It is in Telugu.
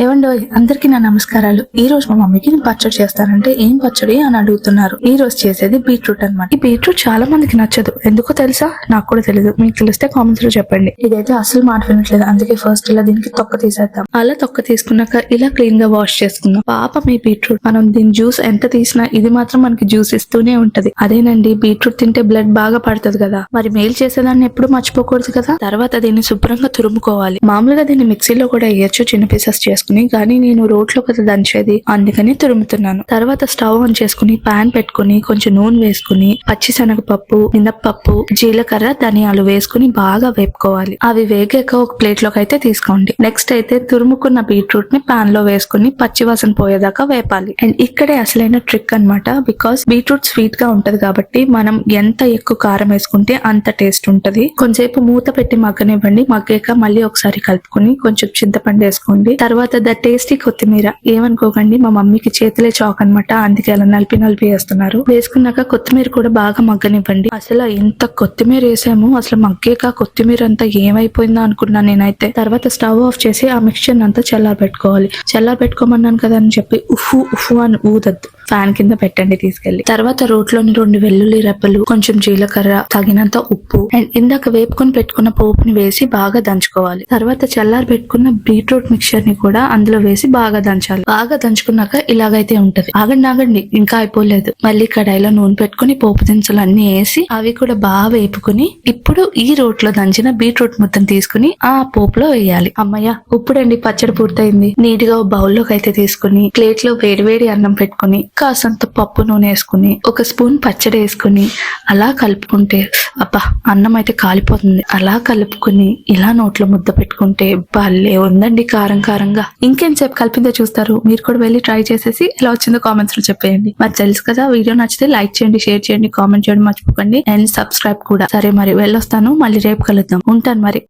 ఏవండోయ్ అందరికీ నా నమస్కారాలు. ఈ రోజు మా మమ్మీకి నేను పచ్చడి చేస్తానంటే ఏం పచ్చడి అని అడుగుతున్నారు. ఈ రోజు చేసేది బీట్రూట్ అన్నమాట. ఈ బీట్రూట్ చాలా మందికి నచ్చదు, ఎందుకో తెలుసా? నాకు కూడా తెలియదు. మీకు తెలిస్తే కామెంట్స్ లో చెప్పండి. ఇదైతే అసలు మాట వినట్లేదు, అందుకే ఫస్ట్ ఇలా దీనికి తొక్క తీసేద్దాం. అలా తొక్క తీసుకున్నాక ఇలా క్లీన్ గా వాష్ చేసుకుందాం. పాపం ఈ బీట్రూట్, మనం దీని జ్యూస్ ఎంత తీసినా ఇది మాత్రం మనకి జ్యూస్ ఇస్తూనే ఉంటది. అదేనండి, బీట్రూట్ తింటే బ్లడ్ బాగా పడుతుంది కదా, మరి మేల్ చేసేదాన్ని ఎప్పుడు మర్చిపోకూడదు కదా. తర్వాత దీన్ని శుభ్రంగా తురుముకోవాలి. మామూలుగా దీన్ని మిక్సీలో కూడా వేయచ్చు, చిన్న పీసెస్ చేసుకుని, కానీ నేను రోట్లో కదా దంచేది, అందుకని తురుముతున్నాను. తర్వాత స్టవ్ ఆన్ చేసుకుని పాన్ పెట్టుకుని కొంచెం నూనె వేసుకుని పచ్చిశనగపప్పు, మినప్పప్పు, జీలకర్ర, ధనియాలు వేసుకుని బాగా వేపుకోవాలి. అవి వేగాక ఒక ప్లేట్ లోకి అయితే తీసుకోండి. నెక్స్ట్ అయితే తురుముకున్న బీట్రూట్ ని పాన్ లో వేసుకుని పచ్చివాసన పోయేదాకా వేపాలి. అండ్ ఇక్కడే అసలైన ట్రిక్ అన్నమాట. బికాస్ బీట్రూట్ స్వీట్ గా ఉంటది కాబట్టి మనం ఎంత ఎక్కువ కారం వేసుకుంటే అంత టేస్ట్ ఉంటది. కొంచెంసేపు మూత పెట్టి మగ్గనివ్వండి. మగ్గాక మళ్ళీ ఒకసారి కలుపుకుని కొంచెం చింతపండు వేసుకోండి. తర్వాత ద టేస్టీ కొత్తిమీర, ఏమనుకోకండి మా మమ్మీకి చేతిలే చాక్ అన్నమాట, అందుకే అలా నలిపి నలిపి వేస్తున్నారు. వేసుకున్నాక కొత్తిమీర కూడా బాగా మగ్గనివ్వండి. అసలు ఇంత కొత్తిమీర వేసాము, అసలు మగ్గాక కొత్తిమీర అంతా ఏమైపోయిందో అనుకున్నా నేనైతే. తర్వాత స్టవ్ ఆఫ్ చేసి ఆ మిక్చర్ అంతా చల్లారబెట్టుకోవాలి. చల్లారబెట్టుకోమన్నాను కదా అని చెప్పి ఉఫు ఉఫు అని ఊదద్దు, ఫ్యాన్ కింద పెట్టండి తీసుకెళ్లి. తర్వాత రోట్లోని 2 వెల్లుల్లి రెప్పలు, కొంచెం జీలకర్ర, తగినంత ఉప్పు అండ్ ఇందాక వేపుకొని పెట్టుకున్న పోపుని వేసి బాగా దంచుకోవాలి. తర్వాత చల్లారి పెట్టుకున్న బీట్రూట్ మిక్చర్ ని కూడా అందులో వేసి బాగా దంచాలి. బాగా దంచుకున్నాక ఇలాగైతే ఉంటది. ఆగండి ఇంకా అయిపోలేదు. మళ్ళీ కడాయిలో నూనె పెట్టుకుని పోపు దినుసులు అన్ని వేసి అవి కూడా బాగా వేపుకుని ఇప్పుడు ఈ రోట్లో దంచిన బీట్రూట్ ముద్దను తీసుకుని ఆ పోపులో వేయాలి. అమ్మయ్య, ఇప్పుడండి పచ్చడి పూర్తయింది. నీట్ గా బౌల్లోకి అయితే తీసుకుని ప్లేట్ లో వేడివేడి అన్నం పెట్టుకుని కాసంత పప్పు నూనె వేసుకుని ఒక స్పూన్ పచ్చడి వేసుకుని అలా కలుపుకుంటే అబ్బా, అన్నం అయితే కాలిపోతుంది. అలా కలుపుకుని ఇలా నోట్లో ముద్ద పెట్టుకుంటే భలే ఉందండి, కారం కారంగా. ఇంకెంతసేపు కలిపిందో చూస్తారు. మీరు కూడా వెళ్ళి ట్రై చేసేసి ఎలా వచ్చిందో కామెంట్స్ లో చెప్పేయండి. మరి తెలుసు కదా, వీడియో నచ్చితే లైక్ చేయండి, షేర్ చేయండి, కామెంట్ చేయడం మర్చిపోకండి అండ్ సబ్స్క్రైబ్ కూడా. సరే మరి వెళ్ళొస్తాను, మళ్ళీ రేపు కలుద్దాం. ఉంటాను మరి.